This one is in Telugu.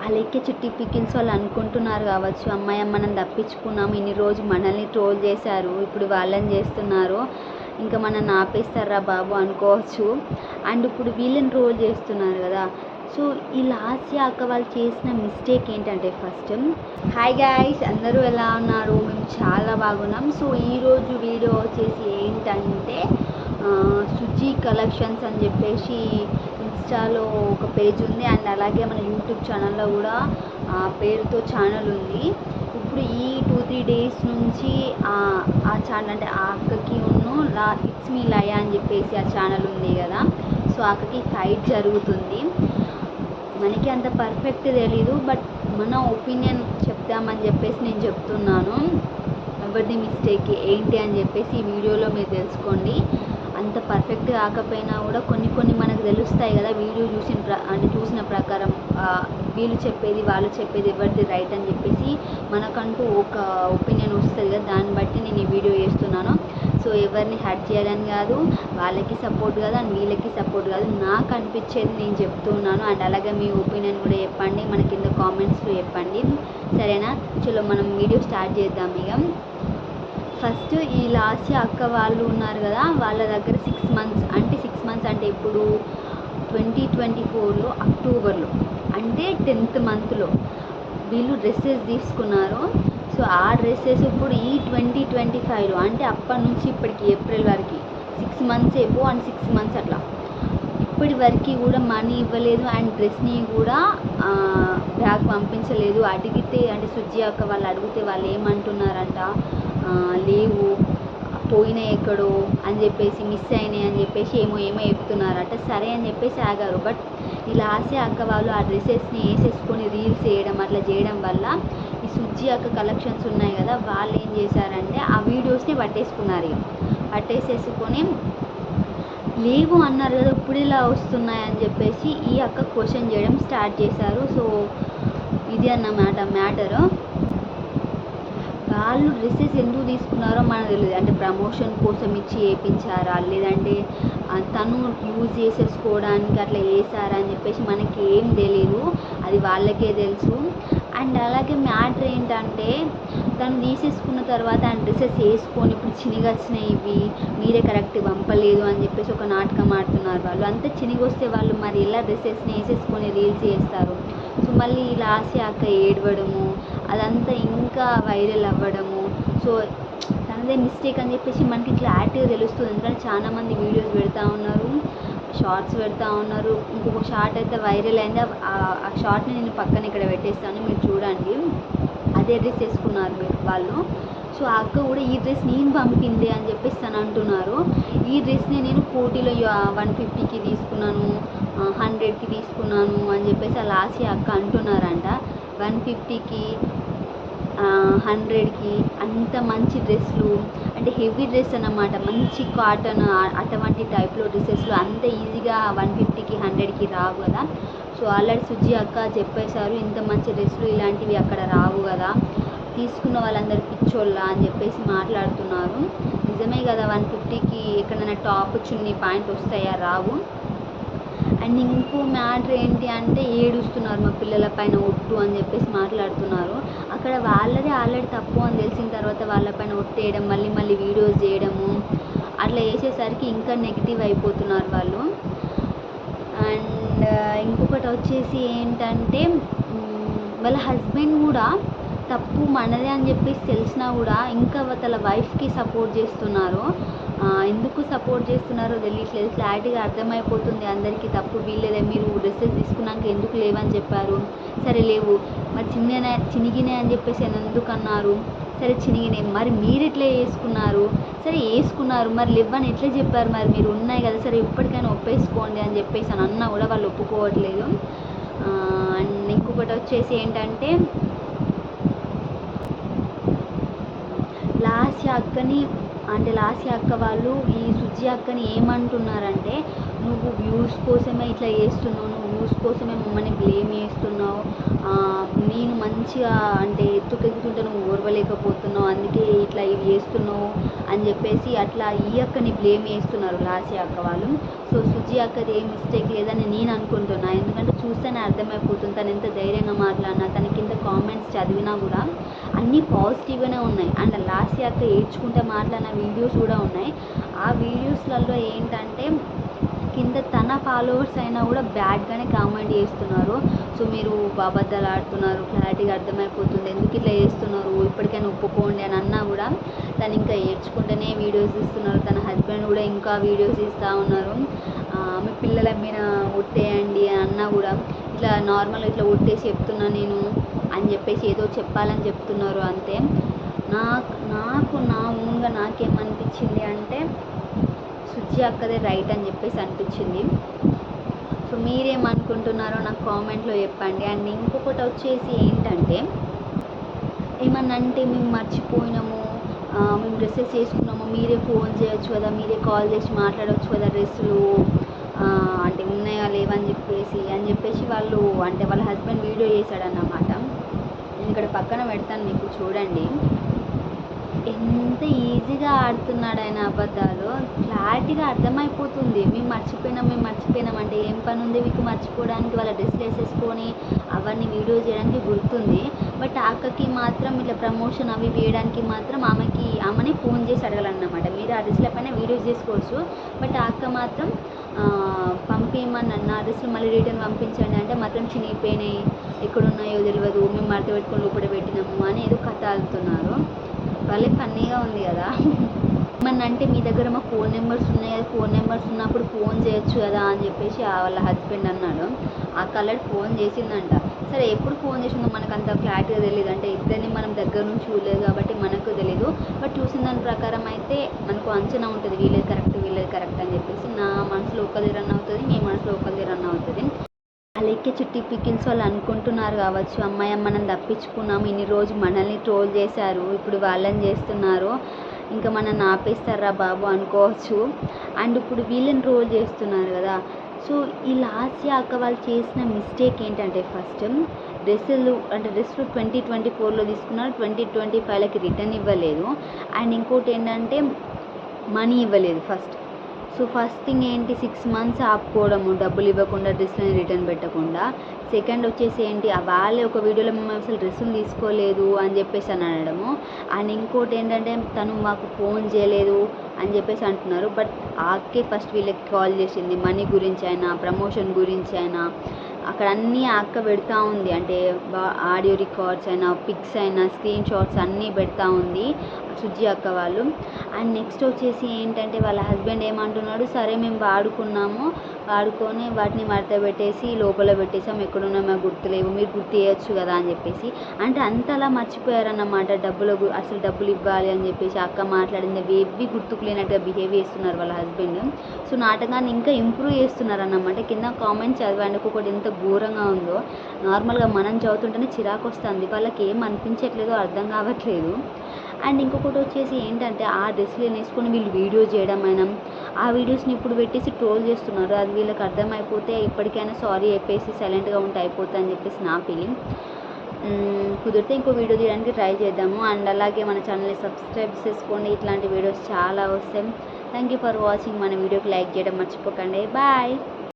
ఆ లెక్క చిట్టి పికిల్స్ వాళ్ళు అనుకుంటున్నారు కావచ్చు, అమ్మాయి మనం తప్పించుకున్నాము, ఇన్ని రోజు మనల్ని ట్రోల్ చేశారు, ఇప్పుడు వాళ్ళని చేస్తున్నారు, ఇంకా మనల్ని ఆపేస్తారా బాబు అనుకోవచ్చు. అండ్ ఇప్పుడు వీళ్ళని ట్రోల్ చేస్తున్నారు కదా. సో ఈ లాస్య అక్క వాళ్ళు చేసిన మిస్టేక్ ఏంటంటే, ఫస్ట్ హాయ్ గాయ్స్, అందరూ ఎలా ఉన్నారు? మేము చాలా బాగున్నాం. సో ఈరోజు వీడియో వచ్చేసి ఏంటంటే సుజీ కలెక్షన్స్ అని చెప్పేసి ఇన్స్టాలో ఒక పేజ్ ఉంది, అండ్ అలాగే మన యూట్యూబ్ ఛానల్లో కూడా ఆ పేరుతో ఛానల్ ఉంది. ఇప్పుడు ఈ 2-3 డేస్ నుంచి ఆ ఛానల్ అంటే ఆ అక్కకి ఇట్స్ మీ లయ అని చెప్పేసి ఆ ఛానల్ ఉంది కదా. సో అక్కకి ఫైట్ జరుగుతుంది. మనకి అంత పర్ఫెక్ట్ తెలీదు, బట్ మన ఒపీనియన్ చెప్దామని చెప్పేసి నేను చెప్తున్నాను. ఎవరిది మిస్టేక్ ఏంటి అని చెప్పేసి ఈ వీడియోలో మీరు తెలుసుకోండి. అంత పర్ఫెక్ట్ కాకపోయినా కూడా కొన్ని మనకు తెలుస్తాయి కదా, వీడియో చూసిన ప్రకారం వీళ్ళు చెప్పేది వాళ్ళు చెప్పేది ఎవరిది రైట్ అని చెప్పేసి మనకంటూ ఒక ఒపీనియన్ వస్తుంది కదా, దాన్ని బట్టి నేను ఈ వీడియో చేస్తున్నాను. సో ఎవరిని హర్ట్ చేయాలని కాదు, వాళ్ళకి సపోర్ట్ కాదు అండ్ వీళ్ళకి సపోర్ట్ కాదు, నాకు అనిపించేది నేను చెప్తున్నాను. అండ్ అలాగే మీ ఒపీనియన్ కూడా చెప్పండి, మన కింద కామెంట్స్లో చెప్పండి, సరేనా? చలో మనం వీడియో స్టార్ట్ చేద్దాం. ఇక ఫస్ట్ ఈ లాస్య అక్క వాళ్ళు ఉన్నారు కదా, వాళ్ళ దగ్గర 6 మంత్స్ అంటే ఇప్పుడు 2024లో అక్టోబర్లో అంటే 10th మంత్లో వీళ్ళు డ్రెస్సెస్ తీసుకున్నారు. సో ఆ డ్రెస్సెస్ ఇప్పుడు ఈ 2025లో అంటే అప్పటి నుంచి ఇప్పటికి ఏప్రిల్ వరకు 6 మంత్స్ ఏమో అండ్ 6 మంత్స్ అట్లా ఇప్పటి వరకు కూడా మనీ ఇవ్వలేదు అండ్ డ్రెస్ని కూడా బ్యాగ్ పంపించలేదు. అడిగితే అంటే సుజ్జి అక్క వాళ్ళు అడిగితే వాళ్ళు ఏమంటున్నారంట, లేవు, పోయినాయి ఎక్కడో అని చెప్పేసి, మిస్ అయినాయి అని చెప్పేసి ఏమో చెప్తున్నారట. సరే అని చెప్పేసి ఆగారు. బట్ ఈ లాస్య అక్క వాళ్ళు ఆ డ్రెస్సెస్ని వేసేసుకొని రీల్స్ చేయడం అట్లా చేయడం వల్ల ఈ సుజ్జి అక్క కలెక్షన్స్ ఉన్నాయి కదా, వాళ్ళు ఏం చేశారంటే ఆ వీడియోస్ని పట్టేసుకున్నారు. పట్టేసేసుకొని లేవు అన్నారు కదా, ఇప్పుడు ఇలా వస్తున్నాయని చెప్పేసి ఈ అక్క క్వశ్చన్ చేయడం స్టార్ట్ చేశారు. సో ఇది అన్నమాట మ్యాటరు. వాళ్ళు డ్రెస్సెస్ ఎందుకు తీసుకున్నారో మనకు తెలియదు. అంటే ప్రమోషన్ కోసం ఇచ్చి వేయించారా, లేదంటే తను యూజ్ చేసేసుకోవడానికి అట్లా వేసారా అని చెప్పేసి మనకి ఏం తెలీదు, అది వాళ్ళకే తెలుసు. అండ్ అలాగే మ్యాటర్ ఏంటంటే, తను తీసేసుకున్న తర్వాత ఆ డ్రెస్సెస్ వేసుకొని ఇప్పుడు చినిగి వచ్చినాయి, ఇవి మీరే కరెక్ట్ పంపలేదు అని చెప్పేసి ఒక నాటకం ఆడుతున్నారు. వాళ్ళు అంతా చినిగి వస్తే వాళ్ళు మరి ఎలా డ్రెస్సెస్ని వేసేసుకొని రీల్స్ చేస్తారు? సో మళ్ళీ లాస్య అక్క ఏడవడము, అదంతా ఇంకా వైరల్ అవ్వడము. సో తనదే మిస్టేక్ అని చెప్పేసి మనకి క్లారిటీగా తెలుస్తుంది. ఎందుకంటే చాలామంది వీడియోస్ పెడతా ఉన్నారు, షార్ట్స్ పెడతా ఉన్నారు. ఇంకొక షార్ట్ అయితే వైరల్ అయింది, ఆ షార్ట్ని నేను పక్కన ఇక్కడ పెట్టేస్తాను, మీరు చూడండి. అదే డ్రెస్ వేసుకున్నారు వాళ్ళు. సో ఆ అక్క కూడా ఈ డ్రెస్ నేను పంపింది అని చెప్పేసి తను అంటున్నారు. ఈ డ్రెస్ని నేను కోటిలో 150కి తీసుకున్నాను, 100కి తీసుకున్నాను అని చెప్పేసి ఆ లాస్య అక్క అంటున్నారంట. 150కి 100కి అంత మంచి డ్రెస్సులు అంటే హెవీ డ్రెస్ అన్నమాట, మంచి కాటన్ అటువంటి టైప్లో డ్రెస్సెస్లో అంత ఈజీగా 150కి 100కి రావు కదా. సో ఆల్రెడీ సుజ్జి అక్క చెప్పేశారు, ఇంత మంచి డ్రెస్సులు ఇలాంటివి అక్కడ రావు కదా, తీసుకున్న వాళ్ళందరూ పిచ్చోళ్ళ అని చెప్పేసి మాట్లాడుతున్నారు. నిజమే కదా, 150కి ఎక్కడైనా టాప్ చున్నీ పాయింట్ వస్తాయా? రావు. అండ్ ఇంకో మ్యాటర్ ఏంటి అంటే, ఏడుస్తున్నారు మా పిల్లల పైన ఒట్టు అని చెప్పేసి మాట్లాడుతున్నారు. అక్కడ వాళ్ళదే ఆల్రెడీ తప్పు అని తెలిసిన తర్వాత వాళ్ళపైన ఒట్టేయడం, మళ్ళీ వీడియోస్ చేయడము, అట్లా చేసేసరికి ఇంకా నెగిటివ్ అయిపోతున్నారు వాళ్ళు. అండ్ ఇంకొకటి వచ్చేసి ఏంటంటే, వాళ్ళ హస్బెండ్ కూడా తప్పు మనదే అని చెప్పేసి తెలిసినా కూడా ఇంకా వాళ్ళ వైఫ్కి సపోర్ట్ చేస్తున్నారు. ఎందుకు సపోర్ట్ చేస్తున్నారో తెలియట్లేదు, క్లారిటీగా అర్థమైపోతుంది అందరికీ తప్పు వీళ్ళదే. మీరు డ్రెస్సెస్ తీసుకున్నాక ఎందుకు లేవని చెప్పారు? సరే లేవు, మరి చినిగినాయి అని చెప్పేసి ఎందుకు అన్నారు? సరే చినిగినాయి, మరి మీరు ఎట్లా వేసుకున్నారు? సరే వేసుకున్నారు, మరి లేవని ఎట్లా చెప్పారు? మరి మీరు ఉన్నాయి కదా, సరే ఇప్పటికైనా ఒప్పేసుకోండి అని చెప్పేసి అని అన్నా కూడా వాళ్ళు ఒప్పుకోవట్లేదు. అండ్ ఇంకొకటి వచ్చేసి ఏంటంటే, లాస్య అక్క వాళ్ళు ఈ సుజ్జి అక్కని ఏమంటున్నారంటే, నువ్వు వ్యూస్ కోసమే ఇట్లా చేస్తున్నావు, నువ్వు వ్యూస్ కోసమే మమ్మల్ని బ్లేమ్ చేస్తున్నావు, నేను మంచిగా అంటే ఎత్తుకెక్కుతూ చూస్తుంటే నువ్వు ఓర్వలేకపోతున్నావు, అందుకే ఇట్లా ఇవి చేస్తున్నావు అని చెప్పేసి అట్లా ఈ అక్కని బ్లేమ్ చేస్తున్నారు లాస్య అక్క వాళ్ళు. సో సుజి అక్కది ఏం మిస్టేక్ లేదని నేను అనుకుంటున్నా, ఎందుకంటే చూస్తేనే అర్థమైపోతుంది తను ఎంత ధైర్యంగా మాట్లాడినా, తన కింద కామెంట్స్ చదివినా కూడా అన్నీ పాజిటివ్గానే ఉన్నాయి. అండ్ లాస్య అక్క ఏడ్చుకుంటే మాట్లాడిన వీడియోస్ కూడా ఉన్నాయి. ఆ వీడియోస్లలో ఏంటంటే కింద తన ఫాలోవర్స్ అయినా కూడా బ్యాడ్గానే కామెంట్ చేస్తున్నారు. సో మీరు అబద్ధాలు ఆడుతున్నారు, క్లారిటీగా అర్థమైపోతుంది, ఎందుకు ఇట్లా చేస్తున్నారు, ఇప్పటికైనా ఒప్పుకోండి అని అన్నా కూడా తను ఇంకా ఏడ్చుకుంటేనే వీడియోస్ ఇస్తున్నారు. తన హస్బెండ్ కూడా ఇంకా వీడియోస్ ఇస్తూ ఉన్నారు. మీ పిల్లల మీద ఒట్టేయండి అని అన్నా కూడా ఇట్లా నార్మల్గా ఇట్లా ఒట్టేసి చెప్తున్నా నేను అని చెప్పేసి ఏదో చెప్పాలని చెప్తున్నారు అంతే. నాకు నా ఓన్గా నాకేమనిపించింది అంటే సుజి అక్కదే రైట్ అని చెప్పేసి అనిపించింది. సో మీరేమనుకుంటున్నారో నాకు కామెంట్లో చెప్పండి. అండ్ ఇంకొకటి వచ్చేసి ఏంటంటే ఏమన్నా అంటే మేము మర్చిపోయినాము, మేము డ్రెస్సెస్ వేసుకున్నాము, మీరే ఫోన్ చేయొచ్చు కదా, మీరే కాల్ చేసి మాట్లాడవచ్చు కదా డ్రెస్సులు అంటే ఉన్నాయా లేవని చెప్పేసి వాళ్ళు అంటే వాళ్ళ హస్బెండ్ వీడియో చేశాడన్నమాట. నేను ఇక్కడ పక్కన పెడతాను మీకు చూడండి. ఎంత ఈజీగా ఆడుతున్నాడు ఆయన అబద్ధాలు, క్లారిటీగా అర్థమైపోతుంది. మేము మర్చిపోయినాం అంటే ఏం పని ఉంది మీకు మర్చిపోవడానికి, వాళ్ళ డ్రెస్లు వేసేసుకొని అవన్నీ వీడియో చేయడానికి గుర్తుంది. బట్ ఆ అక్కకి మాత్రం ఇట్లా ప్రమోషన్ అవి వేయడానికి మాత్రం ఆమెని ఫోన్ చేసి అడగాలన్నమాట. మీరు ఆ డ్రెస్ల పైన వీడియోస్ చేసుకోవచ్చు, బట్ ఆ అక్క మాత్రం పంపించమని ఆ డ్రెస్సులు మళ్ళీ రిటర్న్ పంపించండి అంటే మాత్రం చినిగిపోయినాయి, ఎక్కడున్నాయో తెలియదు, మేము మడత పెట్టుకొని లోపల పెట్టినాము అని ఏదో కథ ఆడుతున్నారు. భలే ఫన్నీగా ఉంది కదా. ఏమన్నా అంటే మీ దగ్గర మా ఫోన్ నెంబర్స్ ఉన్నాయి కదా, ఫోన్ నెంబర్స్ ఉన్నప్పుడు ఫోన్ చేయొచ్చు కదా అని చెప్పేసి వాళ్ళ హస్బెండ్ అన్నాడు. ఆ కలర్ ఫోన్ చేసిందంట. సరే ఎప్పుడు ఫోన్ చేసిందో మనకు అంత క్లారిటీగా తెలియదు, అంటే ఇద్దరిని మనం దగ్గర నుంచి చూడలేదు కాబట్టి మనకు తెలీదు. బట్ చూసిన దాని ప్రకారం అయితే మనకు అంచనా ఉంటుంది, వీళ్ళది కరెక్ట్ అని చెప్పేసి. నా మనసులో ఒకది రన్ అవుతుంది, మీ మనసులో ఒకది రన్ అవుతుంది. అలాగే చిట్టి పికిల్స్ వాళ్ళు అనుకుంటున్నారు కావచ్చు, అమ్మాయి మనం తప్పించుకున్నాము, ఇన్ని రోజు మనల్ని ట్రోల్ చేశారు, ఇప్పుడు వాళ్ళని చేస్తున్నారు, ఇంకా మనల్ని ఆపేస్తారా బాబు అనుకోవచ్చు. అండ్ ఇప్పుడు వీళ్ళని ట్రోల్ చేస్తున్నారు కదా. సో ఈ లాస్య అక్క వాళ్ళు చేసిన మిస్టేక్ ఏంటంటే ఫస్ట్ డ్రెస్సులు 2024లో తీసుకున్నారు, 2025లకి రిటర్న్ ఇవ్వలేదు. అండ్ ఇంకోటి ఏంటంటే మనీ ఇవ్వలేదు ఫస్ట్. సో ఫస్ట్ థింగ్ ఏంటి 6 months ఆపుకోవడము, డబ్బులు ఇవ్వకుండా డ్రెస్సులని రిటర్న్ పెట్టకుండా. సెకండ్ వచ్చేసి ఏంటి వాళ్ళే ఒక వీడియోలో మేము అసలు డ్రెస్సులు తీసుకోలేదు అని చెప్పేసి అని అనడము. అండ్ ఇంకోటి ఏంటంటే తను మాకు ఫోన్ చేయలేదు అని చెప్పేసి అంటున్నారు. బట్ ఆకే ఫస్ట్ వీళ్ళకి కాల్ చేసింది, మనీ గురించి అయినా ప్రమోషన్ గురించి అయినా అక్కడ అన్నీ అక్క పెడతా ఉంది. అంటే ఆడియో రికార్డ్స్ అయినా పిక్స్ అయినా స్క్రీన్ షాట్స్ అన్నీ పెడతా ఉంది సుజి అక్క వాళ్ళు. అండ్ నెక్స్ట్ వచ్చేసి ఏంటంటే వాళ్ళ హస్బెండ్ ఏమంటున్నాడు, సరే మేము వాడుకొని వాటిని మడత పెట్టేసి లోపల పెట్టేసాం, ఎక్కడున్నా మాకు గుర్తులేవు, మీరు గుర్తు చేయొచ్చు కదా అని చెప్పేసి. అంటే అంతలా మర్చిపోయారన్నమాట, అసలు డబ్బులు ఇవ్వాలి అని చెప్పేసి అక్క మాట్లాడింది ఏవి గుర్తుకు లేనట్టుగా బిహేవ్ చేస్తున్నారు వాళ్ళ హస్బెండ్. సో నాటకాన్ని ఇంకా ఇంప్రూవ్ చేస్తున్నారు అన్నమాట. కింద కామెంట్స్ చదవండి, ఒక్కొక్కటి ఎంత ఘోరంగా ఉందో. నార్మల్గా మనం చదువుతుంటేనే చిరాకు వస్తుంది, వాళ్ళకి ఏం అనిపించట్లేదో అర్థం కావట్లేదు. అండ్ ఇంకొకటి వచ్చేసి ఏంటంటే ఆ డ్రెస్సులు వేసుకొని వీళ్ళు వీడియో చేయడం అయినా ఆ వీడియోస్ని ఇప్పుడు పెట్టేసి ట్రోల్ చేస్తున్నారు. అది వీళ్ళకి అర్థమైపోతే ఇప్పటికైనా సారీ చెప్పేసి సైలెంట్గా ఉంటే అయిపోతుంది అని చెప్పేసి నా ఫీలింగ్. కుదిరితే ఇంకో వీడియో తీయడానికి ట్రై చేద్దాము. అండ్ అలాగే మన ఛానల్ని సబ్స్క్రైబ్ చేసుకోండి, ఇట్లాంటి వీడియోస్ చాలా వస్తాయి. Thank you for watching. మన వీడియోకి లైక్ చేయడం మర్చిపోకండి. బాయ్.